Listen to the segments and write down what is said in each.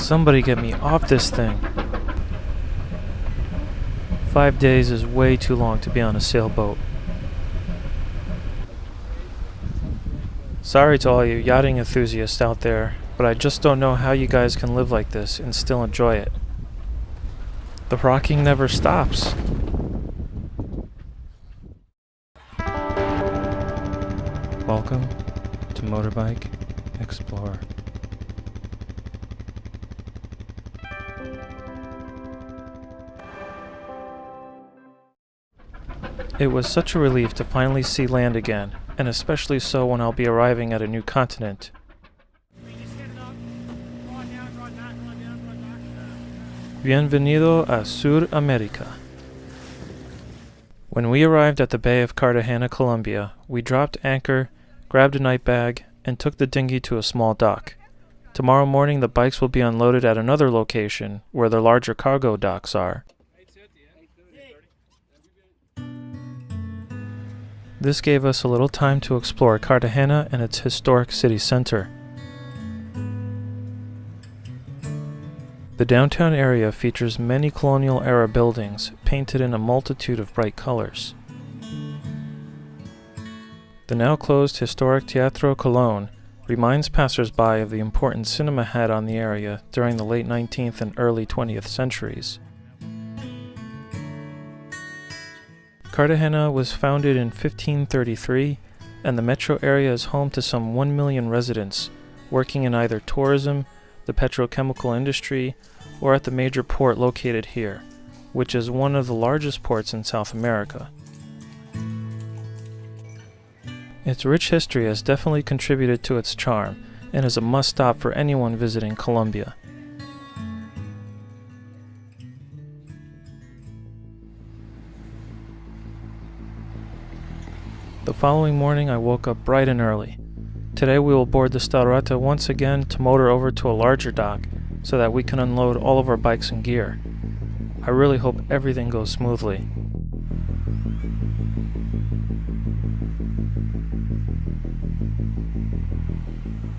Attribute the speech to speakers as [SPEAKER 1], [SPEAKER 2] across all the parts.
[SPEAKER 1] Somebody get me off this thing. 5 days is way too long to be on a sailboat. Sorry to all you yachting enthusiasts out there, but I just don't know how you guys can live like this and still enjoy it. The rocking never stops. Welcome to Motorbike Explorer. It was such a relief to finally see land again, and especially so when I'll be arriving at a new continent. Bienvenido a Sur America. When we arrived at the Bay of Cartagena, Colombia, we dropped anchor, grabbed a night bag, and took the dinghy to a small dock. Tomorrow morning the bikes will be unloaded at another location where the larger cargo docks are. This gave us a little time to explore Cartagena and its historic city center. The downtown area features many colonial-era buildings painted in a multitude of bright colors. The now closed historic Teatro Colón reminds passers-by of the important cinema had on the area during the late 19th and early 20th centuries. Cartagena was founded in 1533, and the metro area is home to some 1 million residents working in either tourism, the petrochemical industry, or at the major port located here, which is one of the largest ports in South America. Its rich history has definitely contributed to its charm, and is a must-stop for anyone visiting Colombia. The following morning I woke up bright and early. Today we will board the Staurata once again to motor over to a larger dock so that we can unload all of our bikes and gear. I really hope everything goes smoothly.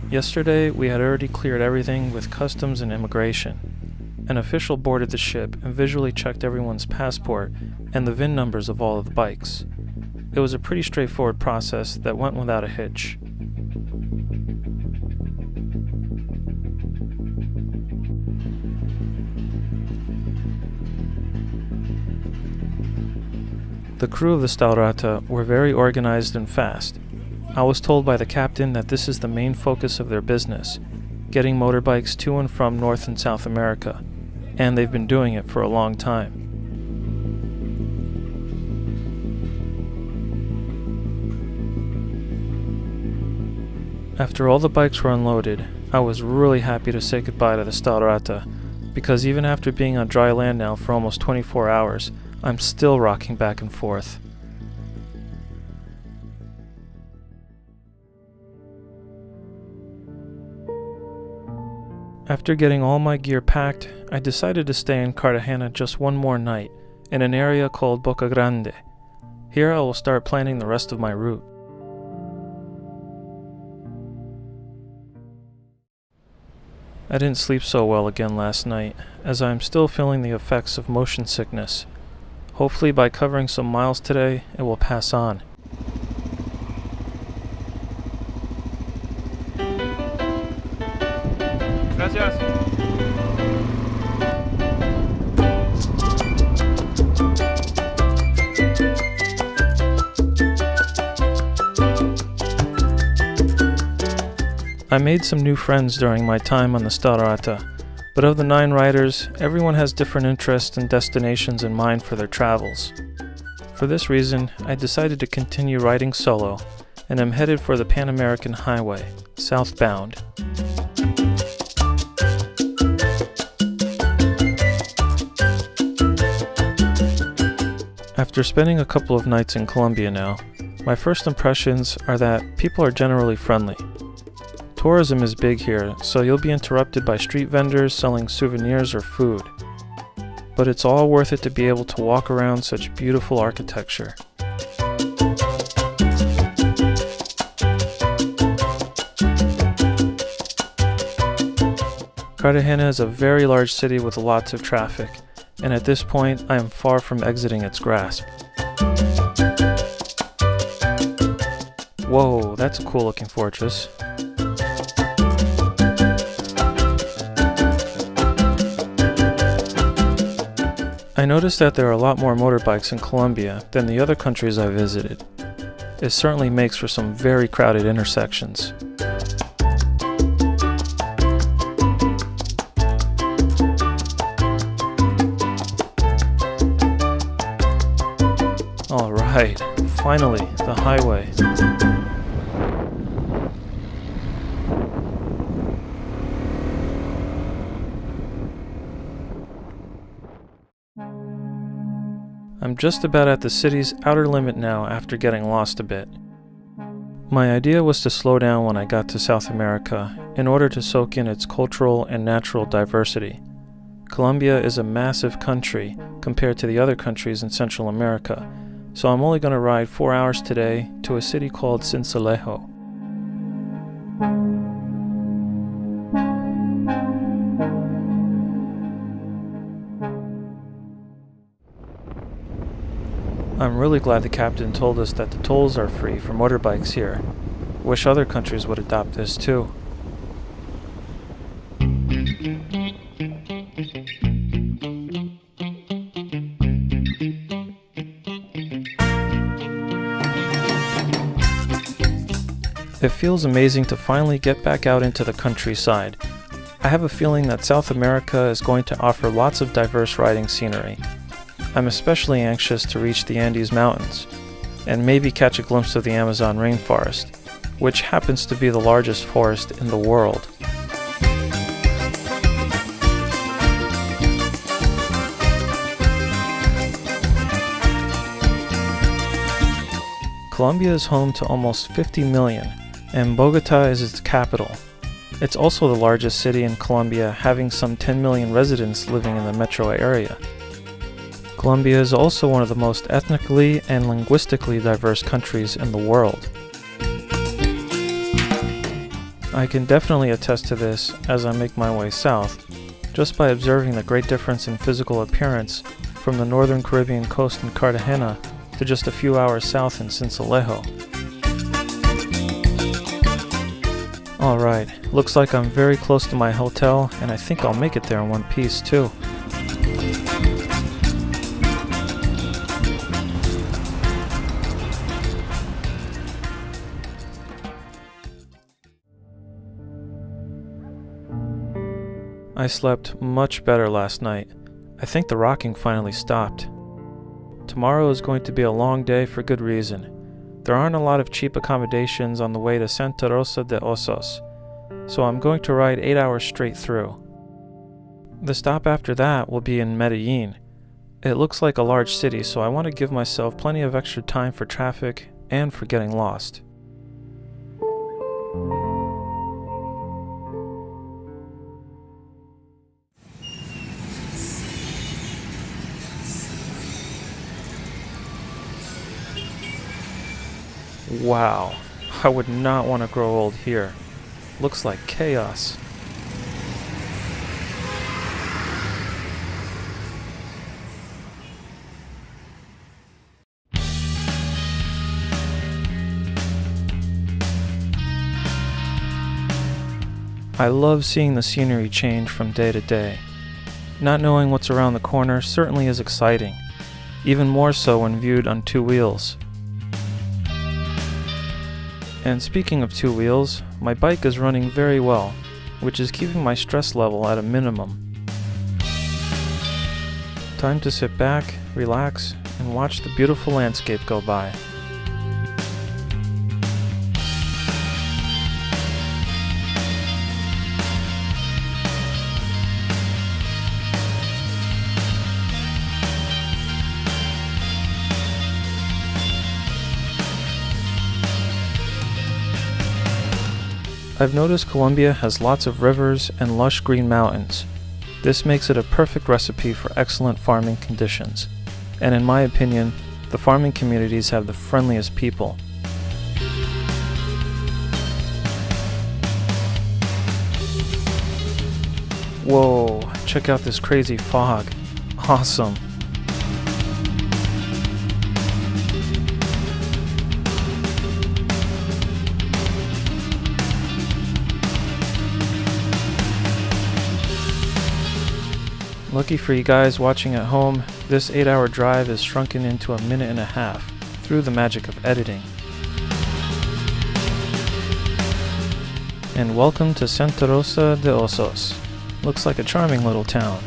[SPEAKER 1] Yesterday we had already cleared everything with customs and immigration. An official boarded the ship and visually checked everyone's passport and the VIN numbers of all of the bikes. It was a pretty straightforward process that went without a hitch. The crew of the Staurata were very organized and fast. I was told by the captain that this is the main focus of their business, getting motorbikes to and from North and South America, and they've been doing it for a long time. After all the bikes were unloaded, I was really happy to say goodbye to the Staurata, because even after being on dry land now for almost 24 hours, I'm still rocking back and forth. After getting all my gear packed, I decided to stay in Cartagena just one more night, in an area called Boca Grande. Here I will start planning the rest of my route. I didn't sleep so well again last night, as I am still feeling the effects of motion sickness. Hopefully by covering some miles today, it will pass on.
[SPEAKER 2] Gracias.
[SPEAKER 1] I made some new friends during my time on the Staurata, but of the 9 riders, everyone has different interests and destinations in mind for their travels. For this reason, I decided to continue riding solo, and am headed for the Pan American Highway, southbound. After spending a couple of nights in Colombia now, my first impressions are that people are generally friendly. Tourism is big here, so you'll be interrupted by street vendors selling souvenirs or food. But it's all worth it to be able to walk around such beautiful architecture. Cartagena is a very large city with lots of traffic, and at this point I am far from exiting its grasp. Whoa, that's a cool looking fortress. I noticed that there are a lot more motorbikes in Colombia than the other countries I visited. It certainly makes for some very crowded intersections. Alright, finally, the highway. I'm just about at the city's outer limit now after getting lost a bit. My idea was to slow down when I got to South America in order to soak in its cultural and natural diversity. Colombia is a massive country compared to the other countries in Central America, so I'm only going to ride 4 hours today to a city called Sincelejo. I'm really glad the captain told us that the tolls are free for motorbikes here. Wish other countries would adopt this too. It feels amazing to finally get back out into the countryside. I have a feeling that South America is going to offer lots of diverse riding scenery. I'm especially anxious to reach the Andes Mountains, and maybe catch a glimpse of the Amazon rainforest, which happens to be the largest forest in the world. Colombia is home to almost 50 million, and Bogota is its capital. It's also the largest city in Colombia, having some 10 million residents living in the metro area. Colombia is also one of the most ethnically and linguistically diverse countries in the world. I can definitely attest to this as I make my way south, just by observing the great difference in physical appearance from the northern Caribbean coast in Cartagena to just a few hours south in Sincelejo. Alright, looks like I'm very close to my hotel, and I think I'll make it there in one piece too. I slept much better last night. I think the rocking finally stopped. Tomorrow is going to be a long day for good reason. There aren't a lot of cheap accommodations on the way to Santa Rosa de Osos, so I'm going to ride 8 hours straight through. The stop after that will be in Medellin. It looks like a large city, so I want to give myself plenty of extra time for traffic and for getting lost. Wow, I would not want to grow old here. Looks like chaos. I love seeing the scenery change from day to day. Not knowing what's around the corner certainly is exciting, even more so when viewed on two wheels. And speaking of two wheels, my bike is running very well, which is keeping my stress level at a minimum. Time to sit back, relax, and watch the beautiful landscape go by. I've noticed Colombia has lots of rivers and lush green mountains. This makes it a perfect recipe for excellent farming conditions, and in my opinion, the farming communities have the friendliest people. Whoa, check out this crazy fog. Awesome. Lucky for you guys watching at home, this 8-hour drive is shrunken into a minute and a half through the magic of editing. And welcome to Santa Rosa de Osos. Looks like a charming little town.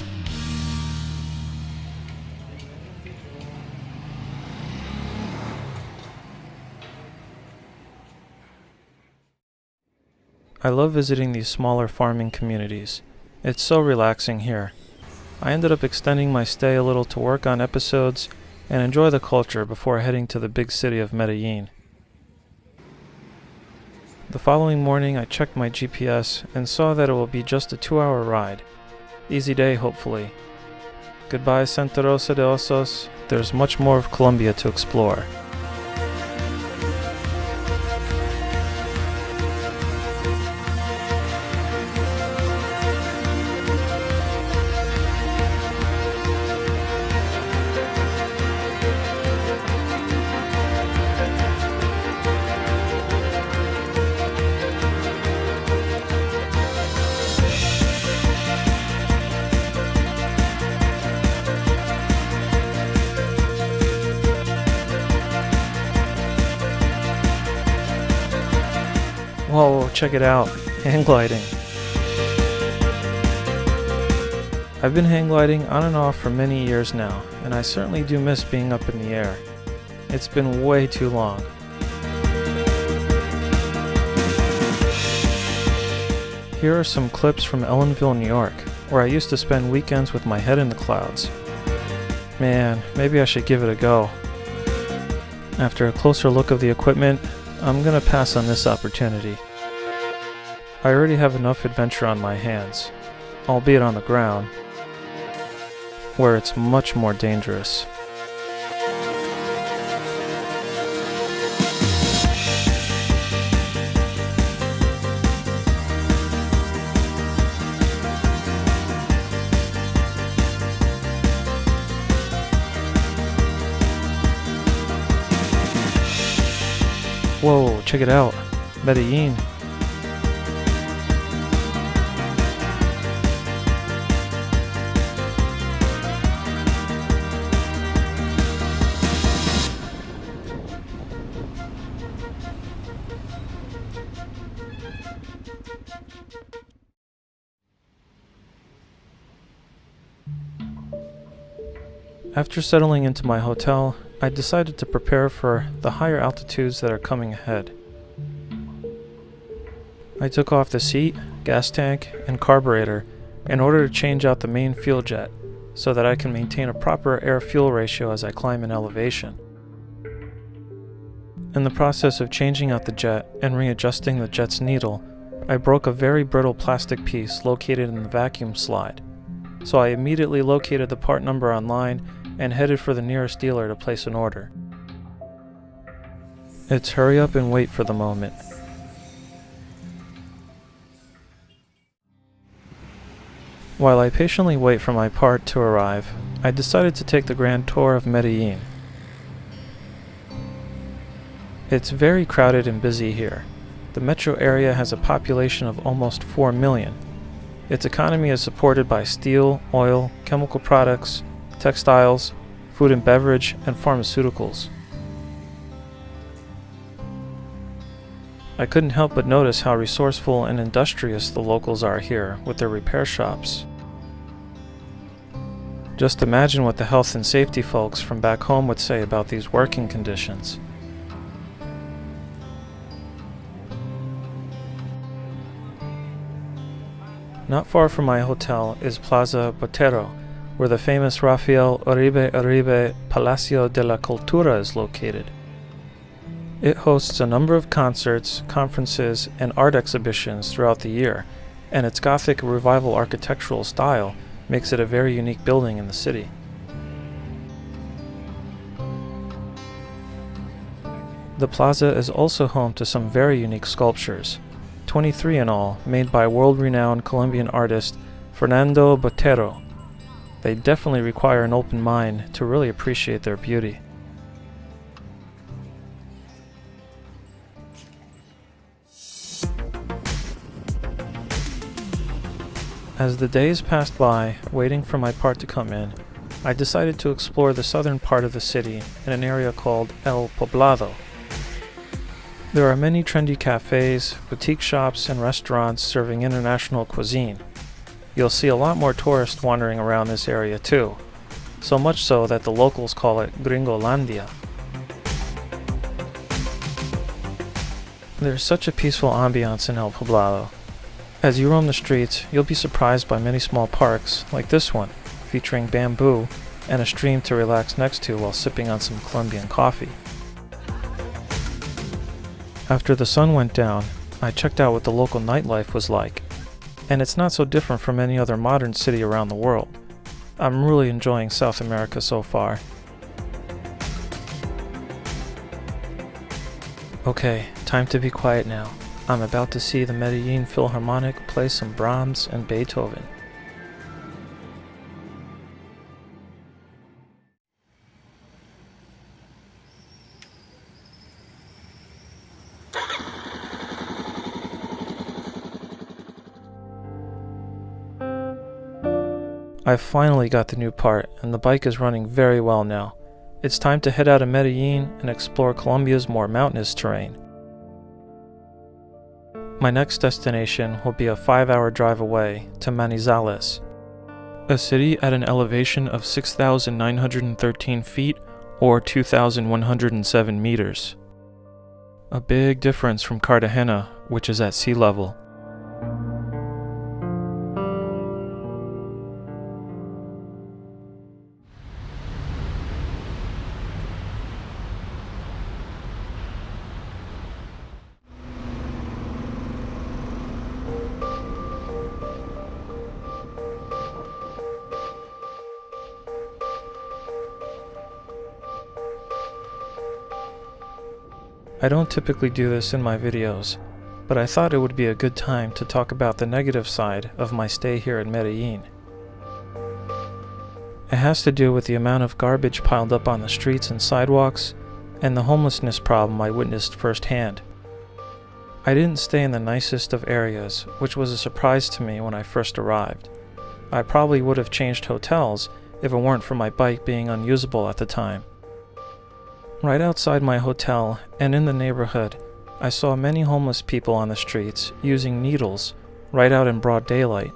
[SPEAKER 1] I love visiting these smaller farming communities. It's so relaxing here. I ended up extending my stay a little to work on episodes and enjoy the culture before heading to the big city of Medellin. The following morning I checked my GPS and saw that it will be just a 2-hour ride. Easy day, hopefully. Goodbye, Santa Rosa de Osos. There's much more of Colombia to explore. Whoa, check it out. Hang gliding. I've been hang gliding on and off for many years now, and I certainly do miss being up in the air. It's been way too long. Here are some clips from Ellenville, New York, where I used to spend weekends with my head in the clouds. Man, maybe I should give it a go. After a closer look of the equipment, I'm gonna pass on this opportunity. I already have enough adventure on my hands, albeit on the ground, where it's much more dangerous. Whoa, check it out. Medellin. After settling into my hotel, I decided to prepare for the higher altitudes that are coming ahead. I took off the seat, gas tank, and carburetor in order to change out the main fuel jet so that I can maintain a proper air-fuel ratio as I climb in elevation. In the process of changing out the jet and readjusting the jet's needle, I broke a very brittle plastic piece located in the vacuum slide, so I immediately located the part number online and headed for the nearest dealer to place an order. It's hurry up and wait for the moment. While I patiently wait for my part to arrive, I decided to take the grand tour of Medellin. It's very crowded and busy here. The metro area has a population of almost 4 million. Its economy is supported by steel, oil, chemical products, textiles, food and beverage, and pharmaceuticals. I couldn't help but notice how resourceful and industrious the locals are here with their repair shops. Just imagine what the health and safety folks from back home would say about these working conditions. Not far from my hotel is Plaza Botero, where the famous Rafael Uribe Palacio de la Cultura is located. It hosts a number of concerts, conferences, and art exhibitions throughout the year, and its Gothic Revival architectural style makes it a very unique building in the city. The plaza is also home to some very unique sculptures, 23 in all, made by world-renowned Colombian artist Fernando Botero. They definitely require an open mind to really appreciate their beauty. As the days passed by, waiting for my part to come in, I decided to explore the southern part of the city in an area called El Poblado. There are many trendy cafes, boutique shops, and restaurants serving international cuisine. You'll see a lot more tourists wandering around this area too, so much so that the locals call it Gringolandia. There's such a peaceful ambiance in El Poblado. As you roam the streets, you'll be surprised by many small parks, like this one, featuring bamboo and a stream to relax next to while sipping on some Colombian coffee. After the sun went down, I checked out what the local nightlife was like, and it's not so different from any other modern city around the world. I'm really enjoying South America so far. Okay, time to be quiet now. I'm about to see the Medellin Philharmonic play some Brahms and Beethoven. I finally got the new part, and the bike is running very well now. It's time to head out of Medellin and explore Colombia's more mountainous terrain. My next destination will be a 5-hour drive away to Manizales, a city at an elevation of 6,913 feet or 2,107 meters. A big difference from Cartagena, which is at sea level. I don't typically do this in my videos, but I thought it would be a good time to talk about the negative side of my stay here in Medellin. It has to do with the amount of garbage piled up on the streets and sidewalks, and the homelessness problem I witnessed firsthand. I didn't stay in the nicest of areas, which was a surprise to me when I first arrived. I probably would have changed hotels if it weren't for my bike being unusable at the time. Right outside my hotel and in the neighborhood, I saw many homeless people on the streets using needles right out in broad daylight.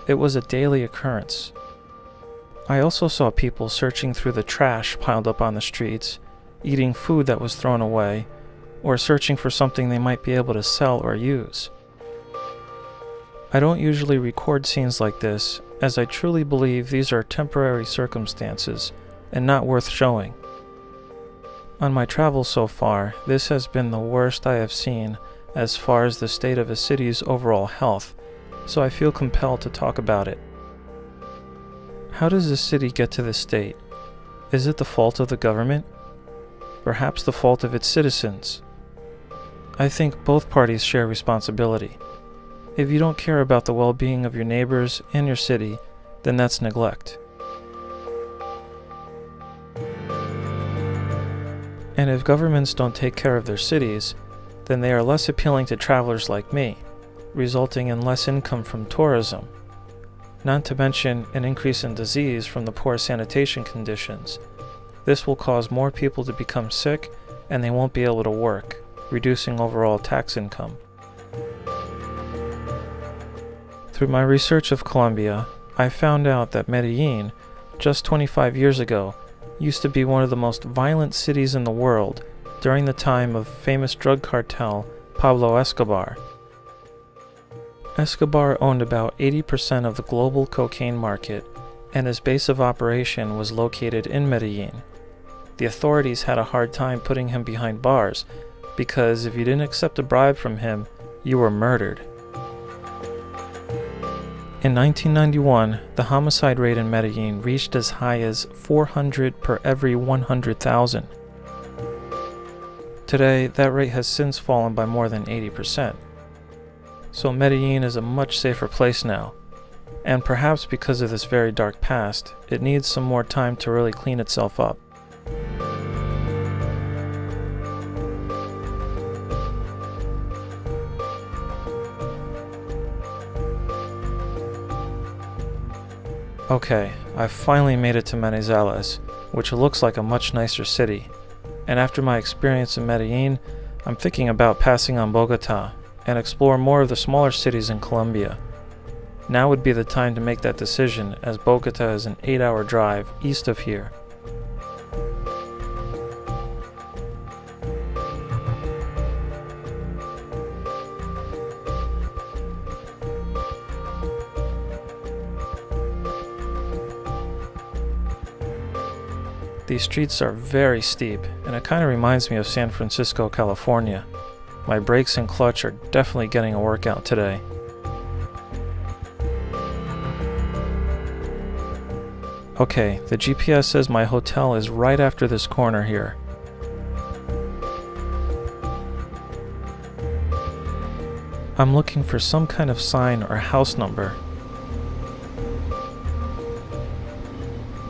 [SPEAKER 1] It was a daily occurrence. I also saw people searching through the trash piled up on the streets, eating food that was thrown away, or searching for something they might be able to sell or use. I don't usually record scenes like this, as I truly believe these are temporary circumstances and not worth showing. On my travels so far, this has been the worst I have seen as far as the state of a city's overall health, so I feel compelled to talk about it. How does this city get to this state? Is it the fault of the government? Perhaps the fault of its citizens? I think both parties share responsibility. If you don't care about the well-being of your neighbors and your city, then that's neglect. And if governments don't take care of their cities, then they are less appealing to travelers like me, resulting in less income from tourism. Not to mention an increase in disease from the poor sanitation conditions. This will cause more people to become sick and they won't be able to work, reducing overall tax income. Through my research of Colombia, I found out that Medellin, just 25 years ago, used to be one of the most violent cities in the world during the time of famous drug cartel Pablo Escobar. Escobar owned about 80% of the global cocaine market, and his base of operation was located in Medellin. The authorities had a hard time putting him behind bars, because if you didn't accept a bribe from him, you were murdered. In 1991, the homicide rate in Medellin reached as high as 400 per every 100,000. Today, that rate has since fallen by more than 80%. So Medellin is a much safer place now. and perhaps because of this very dark past, it needs some more time to really clean itself up. Okay, I've finally made it to Manizales, which looks like a much nicer city. And after my experience in Medellin, I'm thinking about passing on Bogota and explore more of the smaller cities in Colombia. Now would be the time to make that decision, as Bogota is an 8-hour drive east of here. These streets are very steep, and it kind of reminds me of San Francisco, California. My brakes and clutch are definitely getting a workout today. Okay, the GPS says my hotel is right after this corner here. I'm looking for some kind of sign or house number.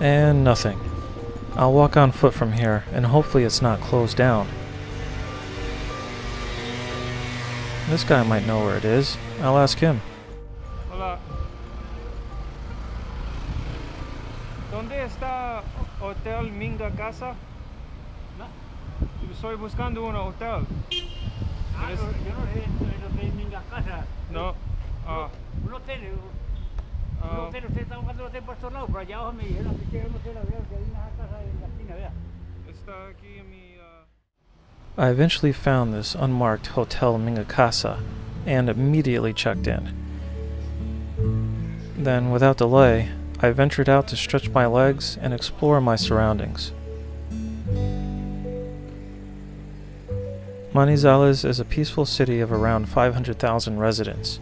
[SPEAKER 1] And nothing. I'll walk on foot from here, and hopefully it's not closed down. This guy might know where it is. I'll ask him.
[SPEAKER 2] Hola. ¿Dónde está Hotel Minga Casa? Estoy buscando un hotel.
[SPEAKER 3] Ah, yo no sé, el hotel Minga Casa.
[SPEAKER 2] No.
[SPEAKER 3] Un hotel. Un hotel, usted está buscando un hotel por estos lados, por allá abajo me dijeron que quiero un hotel, vea, que hay una casa en la esquina, vea.
[SPEAKER 2] Está aquí en mi...
[SPEAKER 1] I eventually found this unmarked Hotel Minga Casa and immediately checked in. Then, without delay, I ventured out to stretch my legs and explore my surroundings. Manizales is a peaceful city of around 500,000 residents.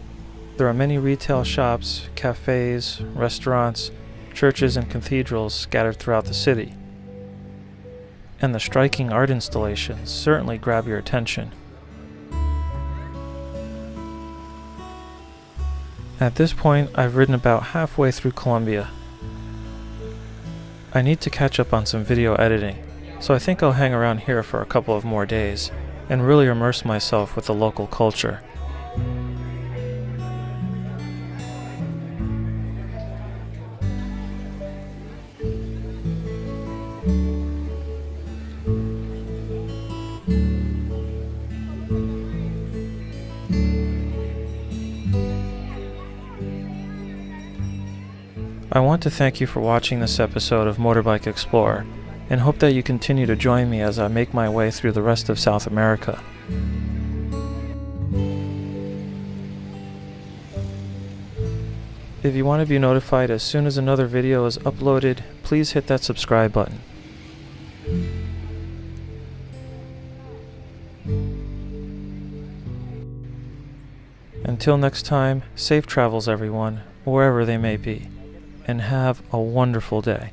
[SPEAKER 1] There are many retail shops, cafes, restaurants, churches, and cathedrals scattered throughout the city. And the striking art installations certainly grab your attention. At this point, I've ridden about halfway through Colombia. I need to catch up on some video editing, so I think I'll hang around here for a couple of more days and really immerse myself with the local culture. I want to thank you for watching this episode of Motorbike Explorer, and hope that you continue to join me as I make my way through the rest of South America. If you want to be notified as soon as another video is uploaded, please hit that subscribe button. Until next time, safe travels everyone, wherever they may be, and have a wonderful day.